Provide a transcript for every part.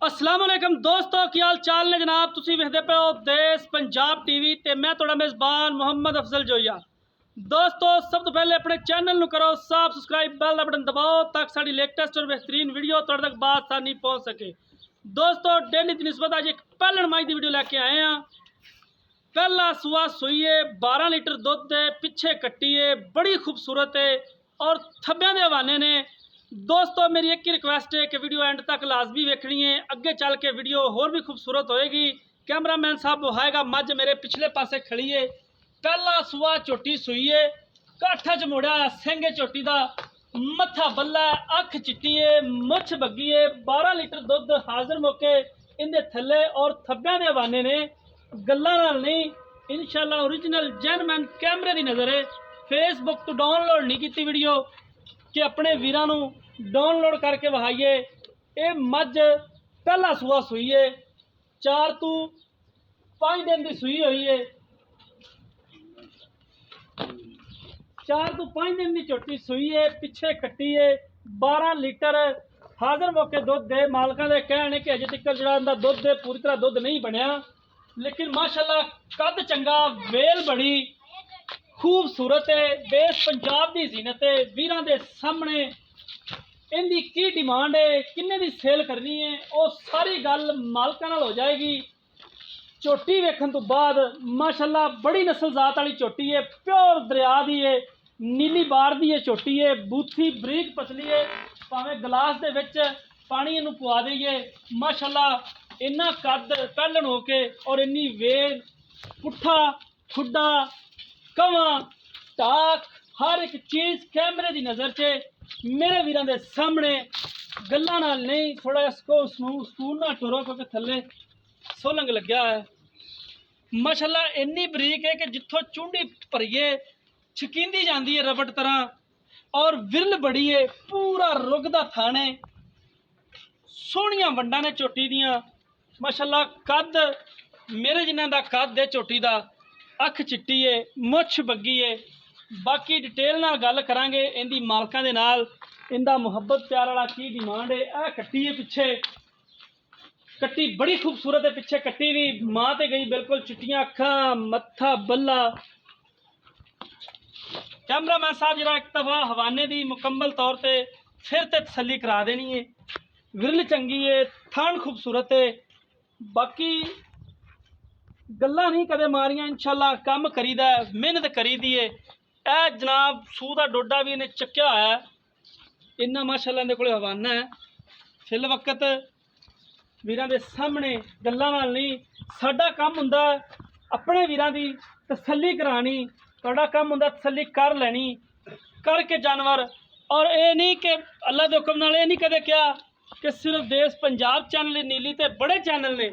अस्सलाम वालेकुम दोस्तों, की हाल चाल ने जनाब। तुसी वेखदे पे हो देश पंजाब टीवी ते मैं तुहाडा मेज़बान मोहम्मद अफजल जोइया। दोस्तों, सब तो पहले अपने चैनल नू करो सब्सक्राइब, बेल दा बटन दबाओ ताकि साडी लेटेस्ट और बेहतरीन वीडियो तुहाडे तक बासानी पहुँच सके। दोस्तों, डेली की निस्बत अज एक पैलन माई की वीडियो लैके आए हैं। पहला सुआ सुईए 12 लीटर दुध है, पिछे कट्टी है, बड़ी खूबसूरत है और थब्बियां दे हवाने ने। दोस्तों, मेरी एक ही रिक्वेस्ट है कि वीडियो एंड तक लाजमी वेखनी है। अगे चल के वीडियो होर भी खूबसूरत होएगी। कैमरामैन साहब वहाएगा, मझ मेरे पिछले पासे खड़ी है। पहला सुआ झोटी सुई है, काठा च मुड़िया सिंह झोटी का, मत्था बल्ला, अख चिट्टी है, मुछ बग्गी है। 12 लीटर दुध हाजिर मौके इनके थले और थब्बियां दे हवाने ने। गल्लां नाल नहीं, इंशाल्लाह ओरिजिनल जेनमैन कैमरे की नज़र है। फेसबुक तो डाउनलोड नहीं की वीडियो कि अपने वीरां नूं डाउनलोड करके वहाइए। ये मझ पहला सूआ सुई है, 4 तो 5 दिन की सुई हुई है। 4 तो 5 दिन की झोटी सुई है, पिछे कट्टी है। 12 लीटर हाजिर मौके दुध दे। मालकां दे कहने कि अजे तक जिहड़ा इहदा दुध है पूरी तरह दुध नहीं बनया, लेकिन माशाल्लाह कद चंगा, वेल बड़ी खूबसूरत है। देश पंजाब की जीनत है। वीरां दे सामने इनकी की डिमांड है, किन्ने दी सेल करनी है, वो सारी गल मालकां नाल हो जाएगी। झोटी वेखण तो बाद माशाल्लाह बड़ी नस्ल जात वाली झोटी है, प्योर दरिया दी है, नीली बार दी है झोटी है, बूथी बरीक पतली है। भावें गिलास दे विच पानी इनू पवा दईए, माशाल्लाह इन्ना कद पहलन हो के और इन्नी वेल, पुट्ठा खुड्डा कवा टाक हर एक चीज़ कैमरे की नज़र से मेरे वीरां दे सामने। गल्लां नाल नहीं, थोड़ा स्कूल ना टुरो क्योंकि थले सोलंग लग्या है। माशाल्लाह इन्नी बरीक है कि जिथों चुंडी भरीए छकींदी जाती है रबड़ तरह। और विरल बड़ी है, पूरा रुगदा थाने, सोहणियां वंडां ने झोटी दियां। माशाल्लाह कद मेरे जिन्हां दा कद है झोटी दा। अख चिट्टी है, मुछ बग्गी है। बाकी डिटेल नाल गल करांगे इनदी मालकां दे नाल। इनदा मुहब्बत प्यार वाला की डिमांड है। आ कट्टी है, पिछे कट्टी बड़ी खूबसूरत है। पिछे कट्टी भी मां ते गई, बिल्कुल चिट्टियां अखां, मत्था बल्ला। कैमरामैन साहब जरा एक दफा हवाने की मुकम्मल तौर पर फिर ते तसली करा देनी है। विरल चंगी है, थान खूबसूरत है। बाकी गल्लां नहीं कदे मारियां, इंशाल्लाह काम करीदा है, मेहनत करी दी है। ए जनाब सूह दा डोडा भी इन्हें चक्या है, इन्ना माशाल्लाह इहदे कोल हवाना है। फिल वक्त वीरां दे सामने गल्लां नाल नहीं, साडा काम हुंदा अपने वीरां दी तसल्ली करानी। तुहाडा काम हुंदा तसल्ली कर लैनी, करके जानवर। और ये नहीं कि अल्लाह के हुक्म नाल, ये नहीं कदे क्या कि सिर्फ देश पंजाब चैनल नीली ते बड़े चैनल ने,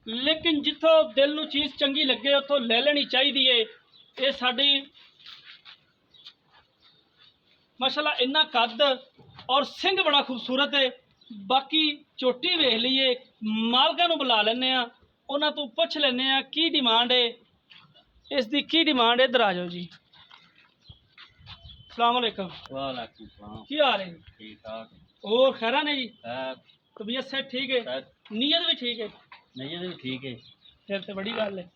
लेकिन जिथों दिल नूं चीज़ चंगी लगे उतों ले लेनी चाहिए है। ये साडी माशाल्लाह इन्ना कद और सिंह बड़ा खूबसूरत है। बाकी झोटी वेख लीए, मालकां नूं बुला लैने आ, उन्हां तों पुछ लैने आ की डिमांड है, इसकी की डिमांड है। इधर आ जाओ जी। अस्सलाम वालेकुम। वालेकुम सलाम। की हाल है? ठीक ठाक और खैरा ने जी? है। तबीयत सेहत ठीक है? नीयत भी ठीक है? नीयत भी ठीक है। फिर तो बड़ी गल है।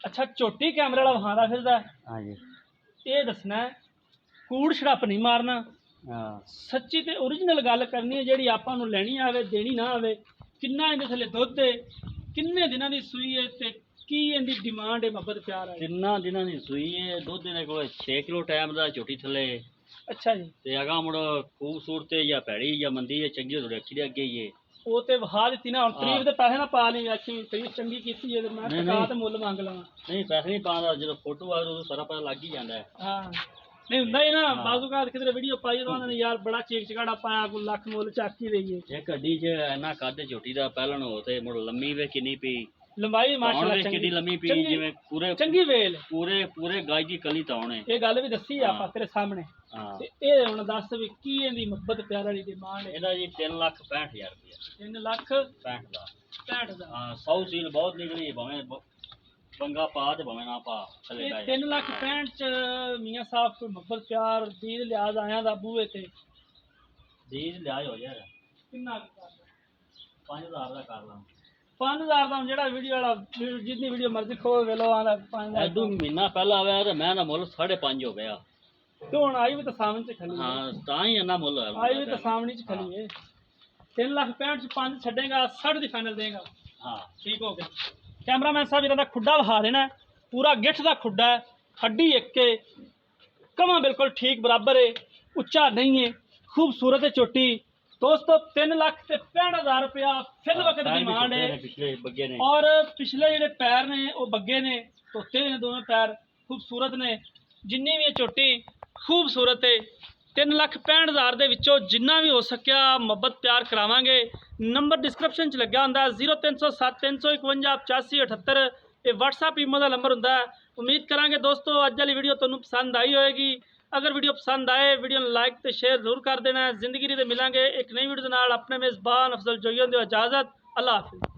अच्छा, झोटी कैमरे वाला वहादा फिरदा है? हाँ जी। ये दसना है, कूड़ छड़प नहीं मारना, हाँ सच्ची ते ओरिजिनल गल करनी है जिहड़ी आपां नूं लैनी आवे, देनी ना आवे। किन्ना इहदे थल्ले दुध है, किन्ने दिनां दी सूई है ते की इहदी डिमांड है, मुहब्बत प्यार है? तिन्ना दिनां दी सूई है, दुध इहदे कोल 6 किलो टाइम दा झोटी थल्ले। अच्छा जी। ते अगा मुड़ खूबसूरत है या भैड़ी या मंदी है, चंगी थोड़ी अक्खी दे अगे ही है। वो तो वहा दी ना, हुण तरीफ दे पैसे ना पा ली, अच्छी तरीफ चंगी कीती है ते मैं नहीं, टका नहीं। ते मुੱਲ मंग लवां। नहीं पैसे नहीं पाਉਂਦਾ, ਜਦੋਂ फोटो आए उदों सारा पता लग ही जाता है। हाँ नहीं हुंदा ही ना, हाँ। बाजूकात किधरे वीडियो पाई तो आंदे यार बड़ा चीक चकाड़ा पाया, कोई लख मुੱਲ ਚੱਕ ही रही है। एक हड्डी च इन्ना कद झोटी दा पहलन हो ते मुड़ लम्मी वे किन्नी पी, लंबाई माशाल्लाह वे किन्नी लम्मी पी, चंगी जिवें पूरे चंगी वेल पूरे पूरे गाय दी कली तौण है। ये गल भी दसी हाँ। आपां तेरे सामने। हाँ ते ये हुण दस भी की इहदी मुहब्बत प्यार वाली डिमांड है? ਇਹਦਾ जी 3,65,000 रुपया। 3 ਲੱਖ 65 ਦਾ। 65 ਦਾ। हाँ 100 सील बहुत निकली, भावें पंगा पा ते भावें ना पा थले ये बह 3 ਲੱਖ 65 च मियाँ साहब कोई मुहब्बत प्यार दीद लिहाज आया दा बूहे ते दीद लिहाज हो जाएगा। किन्ना कुछ करदा? 5000 ਦਾ ਕਰ ਲਾਂ 5000 ਦਾ ਜਿਹੜਾ ਵੀਡੀਓ ਵਾਲਾ ਜਿੰਨੀ ਵੀਡੀਓ ਮਰਜ਼ੀ ਖੋਲ ਵੇਲੋ ਆਂਦਾ 5000 ਐਦੂ ਮਹੀਨਾ ਪਹਿਲਾਂ ਆਇਆ ਤੇ ਮੈਂ ਨਾ ਮੁੱਲ 5.5 ਹੋ ਗਿਆ ਤੇ ਹੁਣ ਆਈ ਵੀ ਤਾਂ ਸਾਹਮਣੇ ਚ ਖਲੀ ਹਾਂ ਤਾਂ ਹੀ ਇੰਨਾ ਮੁੱਲ ਹੋਇਆ ਆਈ ਵੀ ਤਾਂ ਸਾਹਮਣੇ ਚ ਖਲੀ ਹੈ 3,65,000 ਚ 5 ਛੱਡੇਗਾ 60 ਦੀ ਫਾਈਨਲ ਦੇਗਾ ਹਾਂ ਠੀਕ ਹੋ ਗਿਆ ਕੈਮਰਾਮੈਨ ਸਾਹਿਬ ਇਹਨਾਂ ਦਾ ਖੁੱਡਾ ਵਿਖਾ ਦੇਣਾ ਪੂਰਾ ਗਿੱਠ ਦਾ ਖੁੱਡਾ ਹੈ ਹੱਡੀ ਇੱਕ ਹੈ ਕਮਾ ਬਿਲਕੁਲ ਠੀਕ ਬਰਾਬਰ ਹੈ ਉੱਚਾ ਨਹੀਂ ਹੈ खूबसूरत है चोटी दोस्तों 3,65,000 रुपया फिल वक्त डिमांड है ਪਿਛਲੇ ਬੱਗੇ ਨੇ और पिछले ਜਿਹੜੇ पैर ने वो बग्गे ने धोते ने दोनों पैर खूबसूरत ने जिन्नी भी चोटी खूबसूरत है 3,65,000 ਦੇ ਵਿੱਚੋਂ ਜਿੰਨਾ ਵੀ ਹੋ ਸਕਿਆ ਮੁਹੱਬਤ ਪਿਆਰ ਕਰਾਵਾਂਗੇ ਨੰਬਰ ਡਿਸਕ੍ਰਿਪਸ਼ਨ 'ਚ ਲੱਗਿਆ ਹੁੰਦਾ 0307 351 8578 ਇਹ WhatsApp ਈਮੇਲ ਦਾ ਨੰਬਰ ਹੁੰਦਾ ਹੈ ਉਮੀਦ ਕਰਾਂਗੇ ਦੋਸਤੋ ਅੱਜ ਵਾਲੀ ਵੀਡੀਓ ਤੁਹਾਨੂੰ ਪਸੰਦ ਆਈ ਹੋਏਗੀ अगर वीडियो पसंद आए वीडियो ने लाइक तो शेयर जरूर कर देना है जिंदगी मिलांगे एक नई वीडियो के नाल अपने मेज़बान अफजल जोइयों दी इजाज़त अल्लाह हाफिज़।